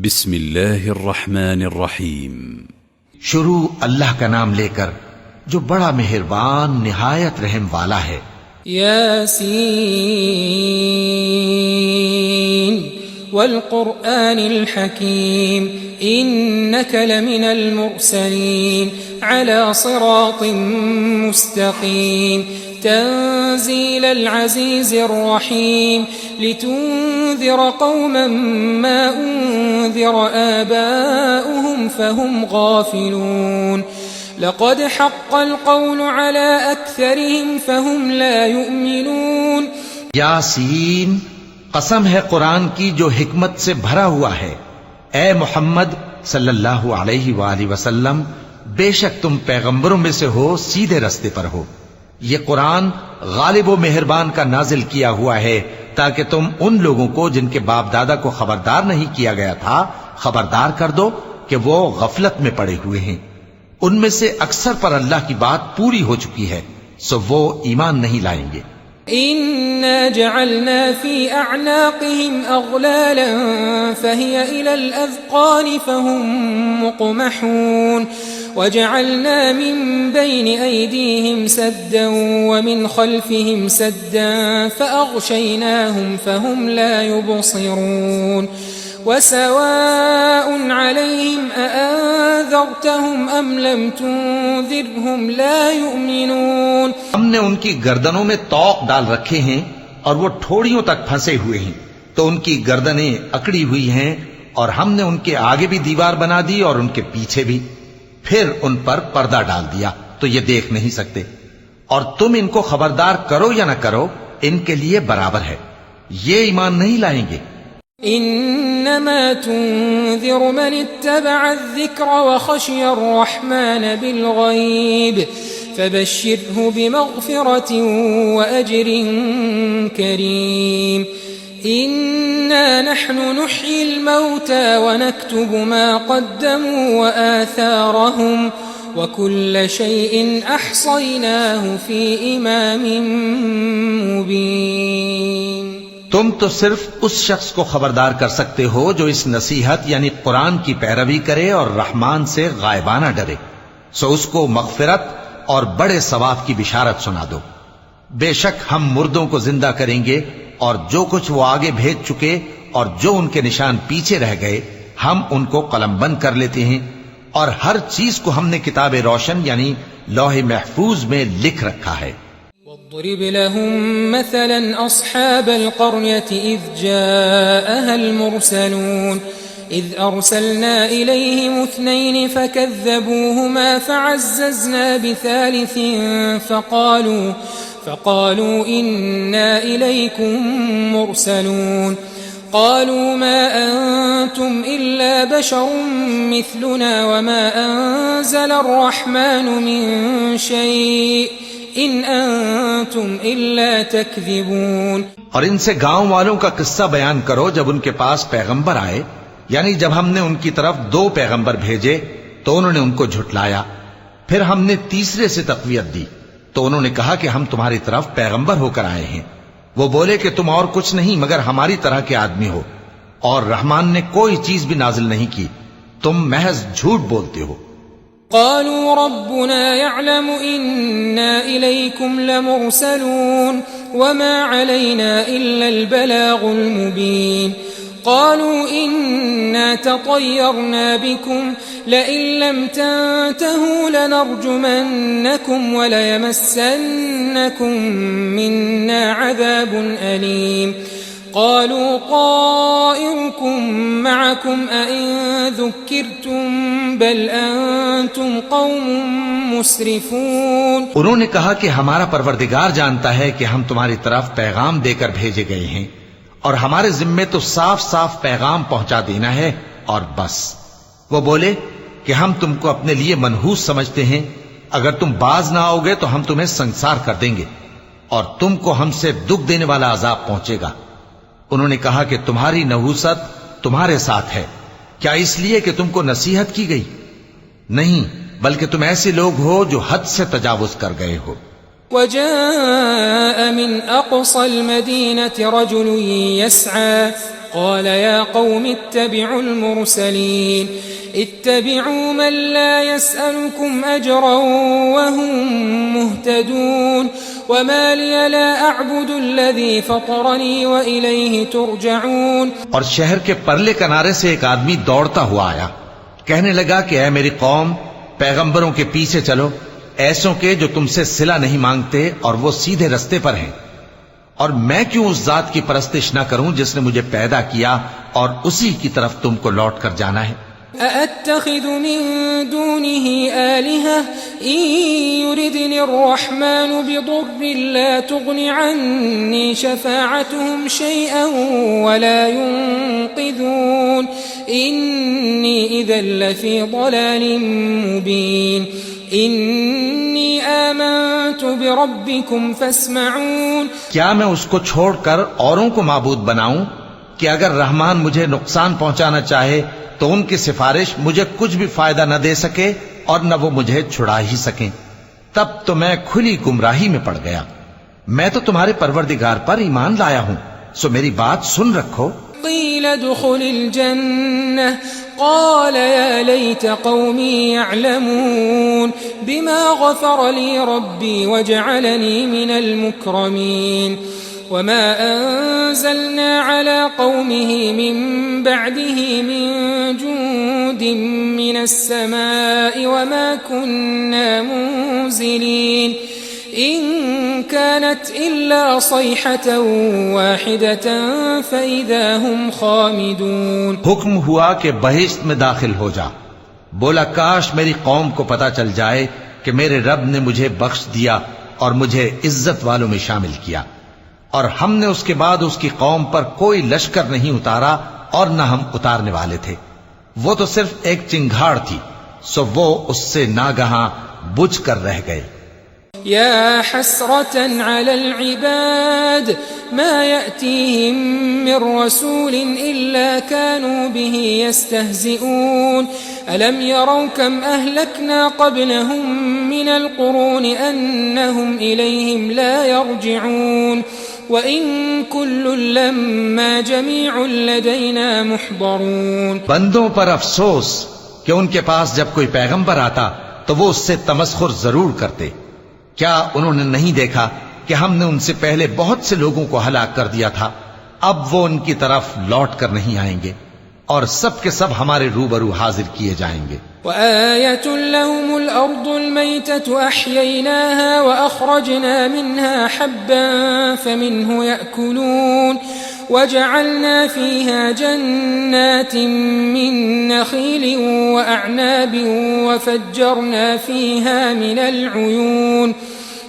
بسم اللہ الرحمن الرحیم۔ شروع اللہ کا نام لے کر جو بڑا مہربان نہایت رحم والا ہے۔ یاسین والقرآن الحکیم انک لمن المرسلین على صراط مستقیم تنزيل العزيز الرحيم لتنذر قوما ما أنذر آباؤهم فهم غافلون لقد حق القول على أكثرهم فهم لا يؤمنون۔ یاسین، قسم ہے قرآن کی جو حکمت سے بھرا ہوا ہے۔ اے محمد صلی اللہ علیہ وآلہ وسلم، بے شک تم پیغمبروں میں سے ہو، سیدھے رستے پر ہو۔ یہ قرآن غالب و مہربان کا نازل کیا ہوا ہے تاکہ تم ان لوگوں کو جن کے باپ دادا کو خبردار نہیں کیا گیا تھا خبردار کر دو کہ وہ غفلت میں پڑے ہوئے ہیں۔ ان میں سے اکثر پر اللہ کی بات پوری ہو چکی ہے، سو وہ ایمان نہیں لائیں گے۔ إنا جعلنا في أعناقهم أغلالا فهي إلى الأذقان فهم مقمحون وجعلنا من بين أيديهم سدا ومن خلفهم سدا فأغشيناهم فهم لا يبصرون وسواء عليهم أأنذرتهم أم لم تنذرهم لا يؤمنون۔ ہم نے ان کی گردنوں میں طوق ڈال رکھے ہیں اور وہ ٹھوڑیوں تک پھنسے ہوئے ہیں، تو ان کی گردنیں اکڑی ہوئی ہیں، اور ہم نے ان کے آگے بھی دیوار بنا دی اور ان کے پیچھے بھی، پھر ان پر پردہ ڈال دیا تو یہ دیکھ نہیں سکتے۔ اور تم ان کو خبردار کرو یا نہ کرو، ان کے لیے برابر ہے، یہ ایمان نہیں لائیں گے۔ انما تنذر من اتبع الذكر وخشي الرحمن بالغيب فبشره بمغفرة وأجر كريم۔ إنا نحن نحيي الموتى ونكتب ما قدموا وآثارهم وكل شيء أحصيناه في إمام مبين۔ تم تو صرف اس شخص کو خبردار کر سکتے ہو جو اس نصیحت یعنی قرآن کی پیروی کرے اور رحمان سے غائبانہ ڈرے، سو اس کو مغفرت اور بڑے ثواب کی بشارت سنا دو۔ بے شک ہم مردوں کو زندہ کریں گے، اور جو کچھ وہ آگے بھیج چکے اور جو ان کے نشان پیچھے رہ گئے ہم ان کو قلم بند کر لیتے ہیں، اور ہر چیز کو ہم نے کتاب روشن یعنی لوح محفوظ میں لکھ رکھا ہے۔ واضرب لهم مثلا أصحاب القرية إذ جاءها المرسلون إذ أرسلنا إليهم 2 فكذبوهما فعززنا بثالث فقالوا إنا إليكم مرسلون قالوا ما أنتم إلا بشر مثلنا وما أنزل الرحمن من شيء إن أنتم إلا تكذبون۔ اور ان سے گاؤں والوں کا قصہ بیان کرو جب ان کے پاس پیغمبر آئے، یعنی جب ہم نے ان کی طرف 2 پیغمبر بھیجے تو انہوں نے ان کو جھٹلایا، پھر ہم نے تیسرے سے تقویت دی تو انہوں نے کہا کہ ہم تمہاری طرف پیغمبر ہو کر آئے ہیں۔ وہ بولے کہ تم اور کچھ نہیں مگر ہماری طرح کے آدمی ہو، اور رحمان نے کوئی چیز بھی نازل نہیں کی، تم محض جھوٹ بولتے ہو۔ قالوا ربنا يعلم إنا إليكم لمرسلون وما علينا إلا البلاغ المبين قالوا إنا تطيرنا بكم لئن لم تنتهوا لنرجمنكم وليمسنكم منا عذاب أليم قالوا طائركم معكم أئن ذكرتم بل أنتم قوم مسرفون۔ انہوں نے کہا کہ ہمارا پروردگار جانتا ہے کہ ہم تمہاری طرف پیغام دے کر بھیجے گئے ہیں، اور ہمارے ذمے تو صاف صاف پیغام پہنچا دینا ہے اور بس۔ وہ بولے کہ ہم تم کو اپنے لیے منحوس سمجھتے ہیں، اگر تم باز نہ آؤ گے تو ہم تمہیں سنسار کر دیں گے اور تم کو ہم سے دکھ دینے والا عذاب پہنچے گا۔ انہوں نے کہا کہ تمہاری نحوست تمہارے ساتھ ہے، کیا اس لیے کہ تم کو نصیحت کی گئی؟ نہیں، بلکہ تم ایسے لوگ ہو جو حد سے تجاوز کر گئے ہو۔ وجاء من أقصى المدينة رجل يسعى قال يا قوم اتبعوا المرسلين اتبعوا من لا يسألكم أجرا وهم مهتدون وما لي لا أعبد الذي فطرني وإليه ترجعون. اور شہر کے پرلے کنارے سے ایک آدمی دوڑتا ہوا آیا، کہنے لگا کہ اے میری قوم، پیغمبروں کے پیچھے چلو، ایسوں کے جو تم سے صلہ نہیں مانگتے اور وہ سیدھے رستے پر ہیں. اور میں کیوں اس ذات کی پرستش نہ کروں جس نے مجھے پیدا کیا اور اسی کی طرف تم کو لوٹ کر جانا ہے. أأتخذ من دونه آلهة إن يردني الرحمن بضر لا تغن عني شفاعتهم شيئا ولا ينقذون إني إذا لفي ضلال مبين إني آمنت بربكم فاسمعون. کیا میں اس کو چھوڑ کر اوروں کو معبود بناؤں کہ اگر رحمان مجھے نقصان پہنچانا چاہے تو ان کی سفارش مجھے کچھ بھی فائدہ نہ دے سکے اور نہ وہ مجھے چھڑا ہی سکیں؟ تب تو میں کھلی گمراہی میں پڑ گیا. میں تو تمہارے پروردگار پر ایمان لایا ہوں، سو میری بات سن رکھو. قيل ادخل الجنة قال يا ليت قومي يعلمون بما غفر لي ربي وجعلني من المكرمين. وما أنزلنا على قومه من بعده من جند من السماء وما كنا منزلين إن كانت إلا صيحة واحدة فإذا هم خامدون. حکم ہوا کہ بہشت میں داخل ہو جا. بولا کاش میری قوم کو پتا چل جائے کہ میرے رب نے مجھے بخش دیا اور مجھے عزت والوں میں شامل کیا، اور ہم نے اس کے بعد اس کی قوم پر کوئی لشکر نہیں اتارا اور نہ ہم اتارنے والے تھے. وہ تو صرف ایک چنگھاڑ تھی، سو وہ اس سے ناگہاں بجھ کر رہ گئے. يا حسرة على العباد ما يأتيهم من رسول إلا كانوا به يستهزئون ألم يروا كم أهلكنا قبلهم من القرون أنهم إليهم لا يرجعون وَإِن كُلٌّ لَّمَّا جَمِيعٌ لَّدَيْنَا مُحْضَرُونَ. بندوں پر افسوس کہ ان کے پاس جب کوئی پیغمبر آتا تو وہ اس سے تمسخر ضرور کرتے. کیا انہوں نے نہیں دیکھا کہ ہم نے ان سے پہلے بہت سے لوگوں کو ہلاک کر دیا تھا؟ اب وہ ان کی طرف لوٹ کر نہیں آئیں گے اور سب کے سب ہمارے روبرو حاضر کیے جائیں گے. وآية لهم الأرض الميتة أحييناها وأخرجنا منها حبا فمنه يأكلون وجعلنا فيها جنات من نخيل وأعناب وفجرنا فيها من العيون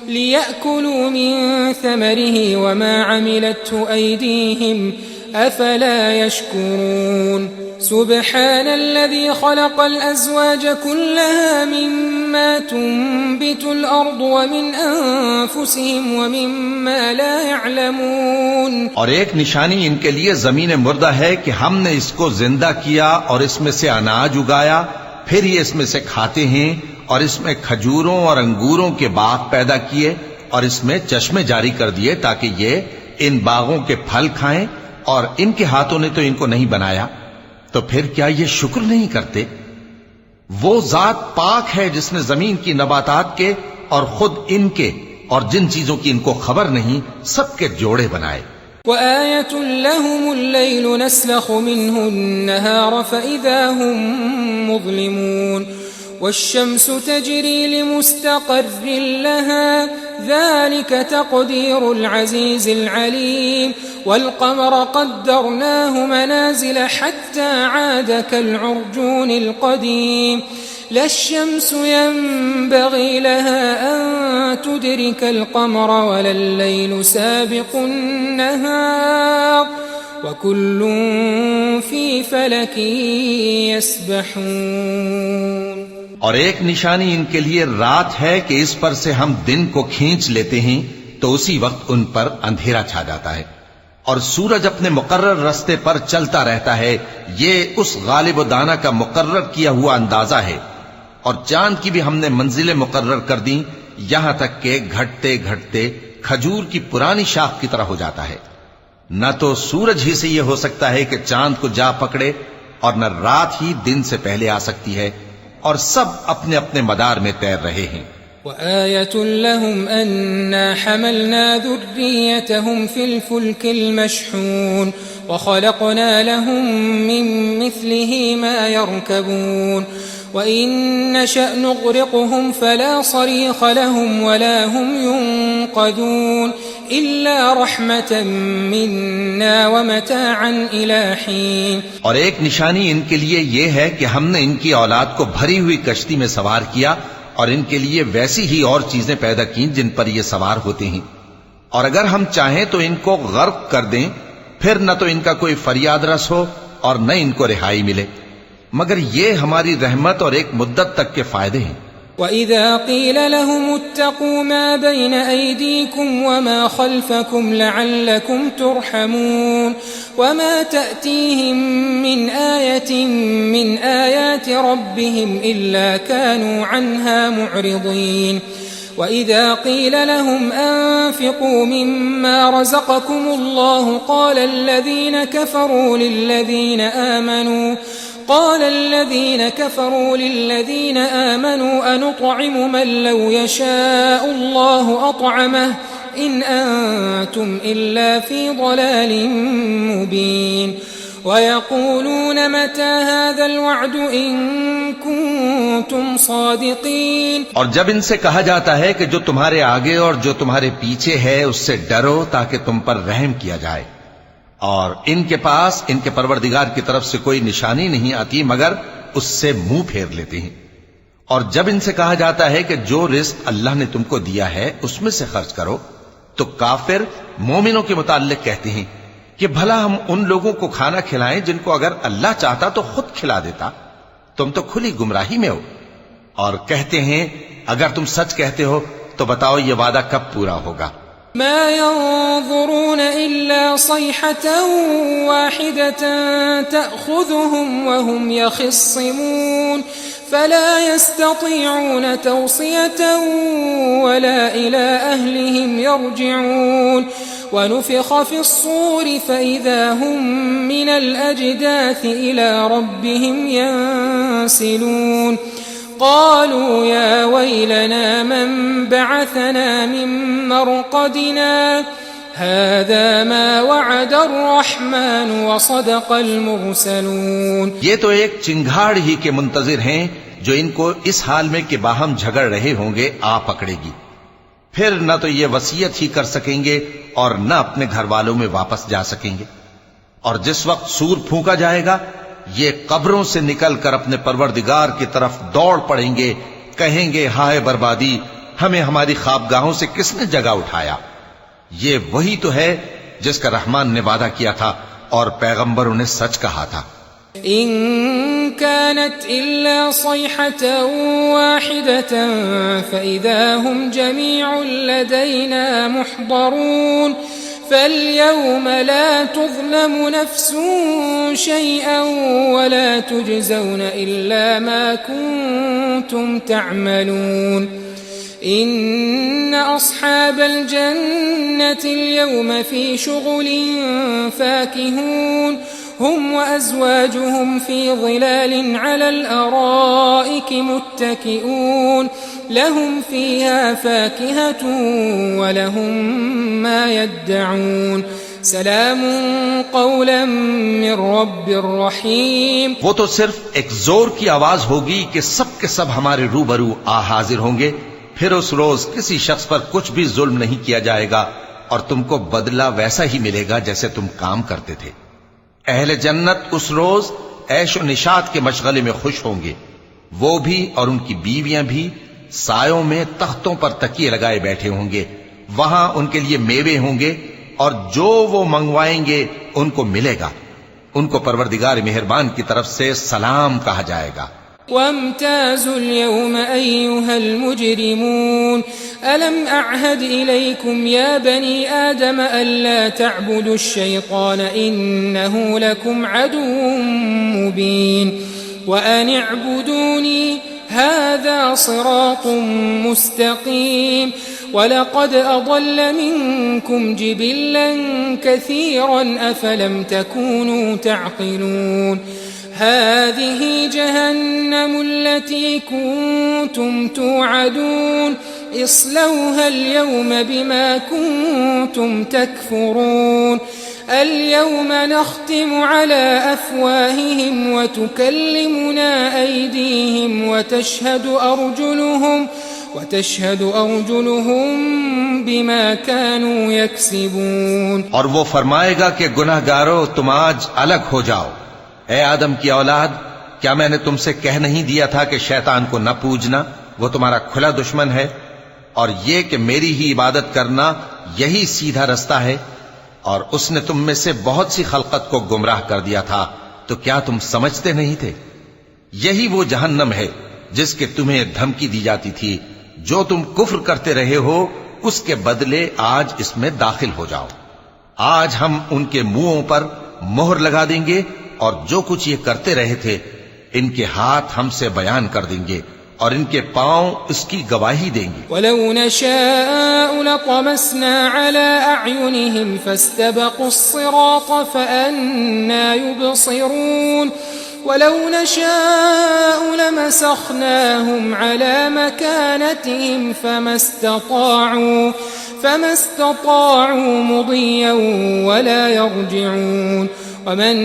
ليأكلوا من ثمره وما عملته أيديهم أفلا يشكرون. سبحان الذي خلق الأزواج كلها مما تنبت الأرض ومن أنفسهم ومما لا يعلمون. اور ایک نشانی ان کے لیے زمین مردہ ہے کہ ہم نے اس کو زندہ کیا اور اس میں سے اناج اگایا، پھر یہ اس میں سے کھاتے ہیں، اور اس میں کھجوروں اور انگوروں کے باغ پیدا کیے اور اس میں چشمے جاری کر دیے تاکہ یہ ان باغوں کے پھل کھائیں، اور ان کے ہاتھوں نے تو ان کو نہیں بنایا، تو پھر کیا یہ شکر نہیں کرتے؟ وہ ذات پاک ہے جس نے زمین کی نباتات کے اور خود ان کے اور جن چیزوں کی ان کو خبر نہیں سب کے جوڑے بنائے. وآية لهم الليل نسلخ منه النهار فإذا هم مظلمون والشمس تجري لمستقر لها ذلك تقدير العزيز العليم والقمر قدرناه منازل حتى عاد كالعرجون القديم لا الشمس ينبغي لها أن تدرك القمر ولا الليل سابق النهار وكل في فلك يسبحون. اور ایک نشانی ان کے لیے رات ہے کہ اس پر سے ہم دن کو کھینچ لیتے ہیں تو اسی وقت ان پر اندھیرا چھا جاتا ہے، اور سورج اپنے مقرر راستے پر چلتا رہتا ہے. یہ اس غالب و دانا کا مقرر کیا ہوا اندازہ ہے. اور چاند کی بھی ہم نے منزلیں مقرر کر دیں یہاں تک کہ گھٹتے گھٹتے کھجور کی پرانی شاخ کی طرح ہو جاتا ہے. نہ تو سورج ہی سے یہ ہو سکتا ہے کہ چاند کو جا پکڑے، اور نہ رات ہی دن سے پہلے آ سکتی ہے، اور سب اپنے اپنے مدار میں تیر رہے ہیں۔ وآية لهم أنا حملنا ذريتهم في الفلك المشحون وخلقنا لهم من مثله ما يركبون وإن نشأ نغرقهم فلا صريخ لهم ولا هم ينقذون إلا رحمة منا ومتاعا إلى حين۔ اور ایک نشانی ان کے لیے یہ ہے کہ ہم نے ان کی اولاد کو بھری ہوئی کشتی میں سوار کیا، اور ان کے لیے ویسی ہی اور چیزیں پیدا کی جن پر یہ سوار ہوتے ہیں، اور اگر ہم چاہیں تو ان کو غرق کر دیں، پھر نہ تو ان کا کوئی فریاد رس ہو اور نہ ان کو رہائی ملے، مگر یہ ہماری رحمت اور ایک مدت تک کے فائدے ہیں۔ وَإِذَا قِيلَ لَهُمُ اتَّقُوا مَا بَيْنَ أَيْدِيكُمْ وَمَا خَلْفَكُمْ لَعَلَّكُمْ تُرْحَمُونَ وَمَا تَأْتِيهِمْ مِنْ آيَةٍ مِنْ آيَاتِ رَبِّهِمْ إِلَّا كَانُوا عَنْهَا مُعْرِضِينَ وَإِذَا قِيلَ لَهُمْ أَنفِقُوا مِمَّا رَزَقَكُمُ اللَّهُ قَالَ الذين كفروا للذين آمنوا أنطعم من لو يشاء الله أطعمه إن أنتم إلا في ضلال مبين ويقولون متى هذا الوعد إن كنتم صادقين۔ اور جب ان سے کہا جاتا ہے کہ جو تمہارے آگے اور جو تمہارے پیچھے ہے اس سے ڈرو تاکہ تم پر رحم کیا جائے، اور ان کے پاس ان کے پروردگار کی طرف سے کوئی نشانی نہیں آتی مگر اس سے منہ پھیر لیتے ہیں۔ اور جب ان سے کہا جاتا ہے کہ جو رزق اللہ نے تم کو دیا ہے اس میں سے خرچ کرو، تو کافر مومنوں کے متعلق کہتے ہیں کہ بھلا ہم ان لوگوں کو کھانا کھلائیں جن کو اگر اللہ چاہتا تو خود کھلا دیتا، تم تو کھلی گمراہی میں ہو۔ اور کہتے ہیں اگر تم سچ کہتے ہو تو بتاؤ یہ وعدہ کب پورا ہوگا؟ ما ينظرون إلا صيحة واحدة تأخذهم وهم يخصمون فلا يستطيعون توصية ولا إلى أهلهم يرجعون ونفخ في الصور فإذا هم من الأجداث إلى ربهم ينسلون قالوا يا ويلنا من بعثنا من مرقدنا هذا ما وعد الرحمن وصدق المرسلون۔ یہ تو ایک چنگھاڑ ہی کے منتظر ہیں جو ان کو اس حال میں کہ باہم جھگڑ رہے ہوں گے آ پکڑے گی، پھر نہ تو یہ وصیت ہی کر سکیں گے اور نہ اپنے گھر والوں میں واپس جا سکیں گے۔ اور جس وقت سور پھونکا جائے گا یہ قبروں سے نکل کر اپنے پروردگار کی طرف دوڑ پڑیں گے، کہیں گے ہائے بربادی، ہمیں ہماری خوابگاہوں سے کس نے جگہ اٹھایا۔ یہ وہی تو ہے جس کا رحمان نے وعدہ کیا تھا اور پیغمبروں نے سچ کہا تھا۔ إن كانت إلا صيحة واحدة فإذا هم جميع لدينا محضرون فاليوم لا تظلم نفس شيئا ولا تجزون إلا ما كنتم تعملون إن أصحاب الجنة اليوم في شغل فاكهون هم وأزواجهم في ظلال على الأرائك متكئون لهم فيها فاكهة ولهم ما يدعون سلام قولا من رب رحيم۔ وہ تو صرف ایک زور کی آواز ہوگی کہ سب کے سب ہمارے روبرو آ حاضر ہوں گے، پھر اس روز کسی شخص پر کچھ بھی ظلم نہیں کیا جائے گا اور تم کو بدلہ ویسا ہی ملے گا جیسے تم کام کرتے تھے۔ اہل جنت اس روز عیش و نشاط کے مشغلے میں خوش ہوں گے، وہ بھی اور ان کی بیویاں بھی سایوں میں تختوں پر تکیے لگائے بیٹھے ہوں گے، وہاں ان کے لیے میوے ہوں گے اور جو وہ منگوائیں گے ان کو ملے گا، ان کو پروردگار مہربان کی طرف سے سلام کہا جائے گا۔ وامتازوا اليوم أيها المجرمون ألم أعهد إليكم يا بني آدم ألا تعبدوا الشيطان إنه لكم عدو مبين وأن اعبدوني هذا صراط مستقيم وَلَقَدْ أَضَلَّ مِنكُمْ جِبِلًّا كَثِيرًا أَفَلَمْ تَكُونُوا تَعْقِلُونَ هَذِهِ جَهَنَّمُ الَّتِي كُنتُمْ تُوعَدُونَ اصْلَوْهَا الْيَوْمَ بِمَا كُنتُمْ تَكْفُرُونَ الْيَوْمَ نَخْتِمُ عَلَى أَفْوَاهِهِمْ وَتُكَلِّمُنَا أَيْدِيهِمْ وتشهد أرجلهم بما كانوا يكسبون. اور وہ فرمائے گا کہ گناہگارو تم آج الگ ہو جاؤ. اے آدم کی اولاد، کیا میں نے تم سے کہہ نہیں دیا تھا کہ شیطان کو نہ پوجنا، وہ تمہارا کھلا دشمن ہے، اور یہ کہ میری ہی عبادت کرنا یہی سیدھا رستہ ہے. اور اس نے تم میں سے بہت سی خلقت کو گمراہ کر دیا تھا، تو کیا تم سمجھتے نہیں تھے؟ یہی وہ جہنم ہے جس کے تمہیں دھمکی دی جاتی تھی. جو تم کفر کرتے رہے ہو اس کے بدلے آج اس میں داخل ہو جاؤ. آج ہم ان کے منہوں پر مہر لگا دیں گے، اور جو کچھ یہ کرتے رہے تھے ان کے ہاتھ ہم سے بیان کر دیں گے، اور ان کے پاؤں اس کی گواہی دیں گے. وَلَوْ نَشَاءُ لَطَمَسْنَا عَلَىٰ أَعْيُنِهِمْ فَاسْتَبَقُوا الصِّرَاطَ فَأَنَّىٰ يُبْصِرُونَ وَلَوْ نَشَاءُ لَمَسَخْنَاهُمْ عَلَىٰ مَكَانَتِهِمْ فَمَا اسْتَطَاعُوا مُضِيًّا وَلَا يَرْجِعُونَ وَمَن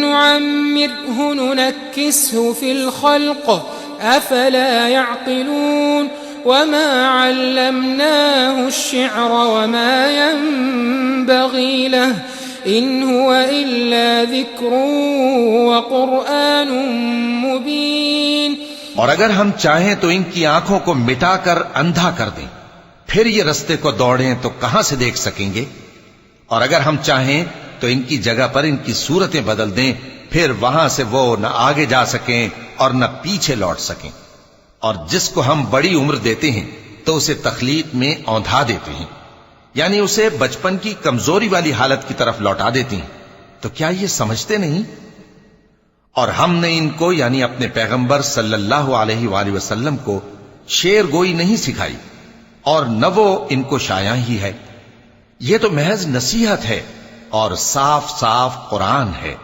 نُّعَمِّرْهُ نُنَكِّسْهُ فِي الْخَلْقِ أَفَلَا يَعْقِلُونَ وَمَا عَلَّمْنَاهُ الشِّعْرَ وَمَا يَنبَغِي لَهُ إِنْ هُوَ إِلَّا ذِكْرٌ وَقُرْآنٌ مُبِينٌ. اور اگر ہم چاہیں تو ان کی آنکھوں کو مٹا کر اندھا کر دیں، پھر یہ رستے کو دوڑیں تو کہاں سے دیکھ سکیں گے؟ اور اگر ہم چاہیں تو ان کی جگہ پر ان کی صورتیں بدل دیں، پھر وہاں سے وہ نہ آگے جا سکیں اور نہ پیچھے لوٹ سکیں. اور جس کو ہم بڑی عمر دیتے ہیں تو اسے تخلیق میں اوندھا دیتے ہیں، یعنی اسے بچپن کی کمزوری والی حالت کی طرف لوٹا دیتے ہیں. تو کیا یہ سمجھتے نہیں؟ اور ہم نے ان کو یعنی اپنے پیغمبر صلی اللہ علیہ وآلہ وسلم کو شعر گوئی نہیں سکھائی، اور نہ وہ ان کو شایع ہی ہے. یہ تو محض نصیحت ہے اور صاف صاف قرآن ہے.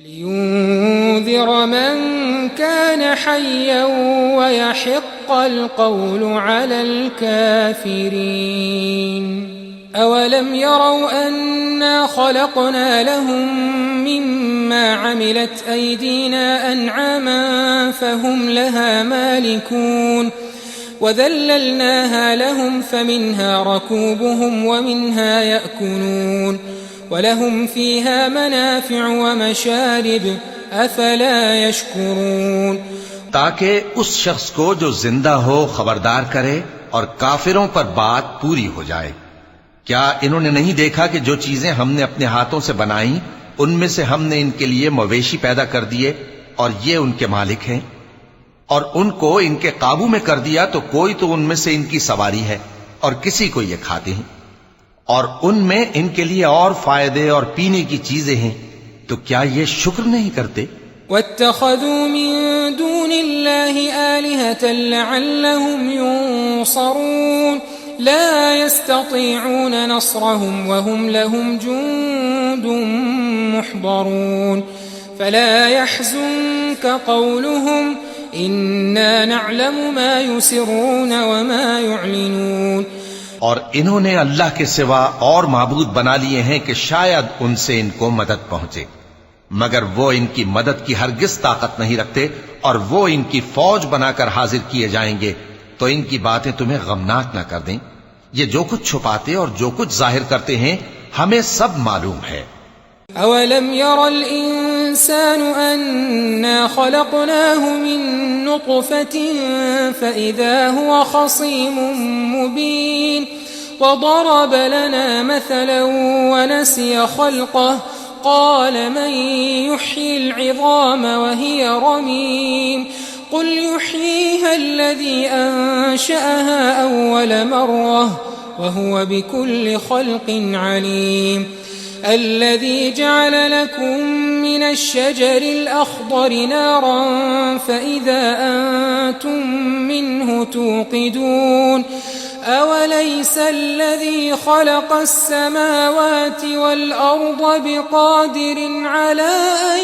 لِيُنذِرَ مَن كَانَ حَيًّا وَيَحِقَّ الْقَوْلُ عَلَى الْكَافِرِينَ. أَوَلَمْ يَرَوْا أَنَّا خَلَقْنَا لَهُم مِّمَّا عَمِلَتْ أَيْدِينَا أَنْعَامًا فَهُمْ لَهَا مَالِكُونَ وَذَلَّلْنَاهَا لَهُمْ فَمِنْهَا رَكُوبُهُمْ وَمِنْهَا يَأْكُلُونَ وَلَهُمْ فِيهَا مَنَافِعُ وَمَشَارِبُ أَفَلَا يَشْكُرُونَ. تاکہ اس شخص کو جو زندہ ہو خبردار کرے اور کافروں پر بات پوری ہو جائے. کیا انہوں نے نہیں دیکھا کہ جو چیزیں ہم نے اپنے ہاتھوں سے بنائیں ان میں سے ہم نے ان کے لیے مویشی پیدا کر دیے، اور یہ ان کے مالک ہیں، اور ان کو ان کے قابو میں کر دیا تو کوئی تو ان میں سے ان کی سواری ہے اور کسی کو یہ کھاتے ہیں، اور ان میں ان کے لیے اور فائدے اور پینے کی چیزیں ہیں. تو کیا یہ شکر نہیں کرتے؟ وَاتَّخَذُوا مِن دُونِ اللَّهِ آلِهَةً لَعَلَّهُمْ يُنصَرُونَ لا يستطيعون نصرهم وهم لهم جند محضرون فلا يحزنك قولهم إنا نعلم ما يسرون وما يعلنون. اور انہوں نے اللہ کے سوا اور معبود بنا لیے ہیں کہ شاید ان سے ان کو مدد پہنچے، مگر وہ ان کی مدد کی ہرگز طاقت نہیں رکھتے، اور وہ ان کی فوج بنا کر حاضر کیے جائیں گے تو ان کی باتیں تمہیں غمناک نہ کر دیں. یہ جو کچھ چھپاتے اور جو کچھ ظاہر کرتے ہیں ہمیں سب معلوم ہے. أَوَلَمْ يَرَ الْإِنسَانُ أَنَّا خَلَقْنَاهُ مِن نُّطْفَةٍ فَإِذَا هُوَ خَصِيمٌ مُّبِينٌ وَضَرَبَ لَنَا مَثَلًا وَنَسِيَ خَلْقَهُ قَالَ مَن يُحْيِي الْعِظَامَ وَهِيَ رَمِيمٌ قُلْ يُحْيِيهَا الَّذِي أَنشَأَهَا أَوَّلَ مَرَّةٍ وَهُوَ بِكُلِّ خَلْقٍ عَلِيمٌ الذي جعل لكم من الشجر الأخضر نارا فإذا أنتم منه توقدون أوليس الذي خلق السماوات والأرض بقادر على أن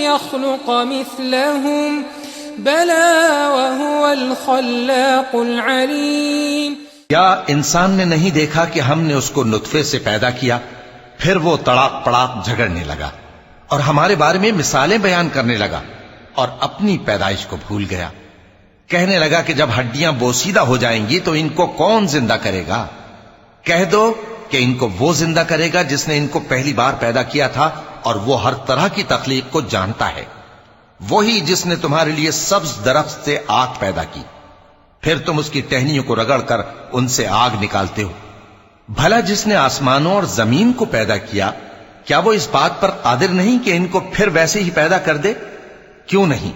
يخلق مثلهم بلى وهو الخلاق العليم. کیا انسان نے نہیں دیکھا کہ ہم نے اس کو نطفے سے پیدا کیا، پھر وہ تڑاک پڑاک جھگڑنے لگا اور ہمارے بارے میں مثالیں بیان کرنے لگا اور اپنی پیدائش کو بھول گیا. کہنے لگا کہ جب ہڈیاں بوسیدہ ہو جائیں گی تو ان کو کون زندہ کرے گا؟ کہہ دو کہ ان کو وہ زندہ کرے گا جس نے ان کو پہلی بار پیدا کیا تھا، اور وہ ہر طرح کی تخلیق کو جانتا ہے. وہی جس نے تمہارے لیے سبز درخت سے آگ پیدا کی، پھر تم اس کی ٹہنیوں کو رگڑ کر ان سے آگ نکالتے ہو. بھلا جس نے آسمانوں اور زمین کو پیدا کیا، کیا وہ اس بات پر قادر نہیں کہ ان کو پھر ویسے ہی پیدا کر دے؟ کیوں نہیں؟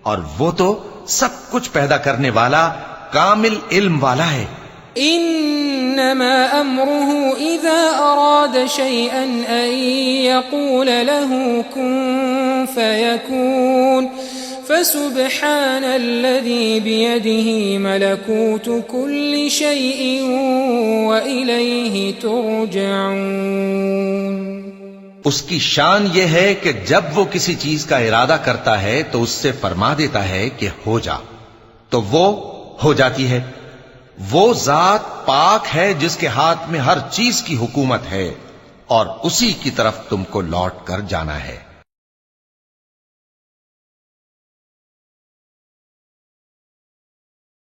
اور وہ تو سب کچھ پیدا کرنے والا کامل علم والا ہے. انما امره اذا اراد شيئا ان يقول له كن فيكون فسبحان الذي بيده ملكوت كل شيء واليه ترجعون. اس کی شان یہ ہے کہ جب وہ کسی چیز کا ارادہ کرتا ہے تو اس سے فرما دیتا ہے کہ ہو جا، تو وہ ہو جاتی ہے. وہ ذات پاک ہے جس کے ہاتھ میں ہر چیز کی حکومت ہے، اور اسی کی طرف تم کو لوٹ کر جانا ہے.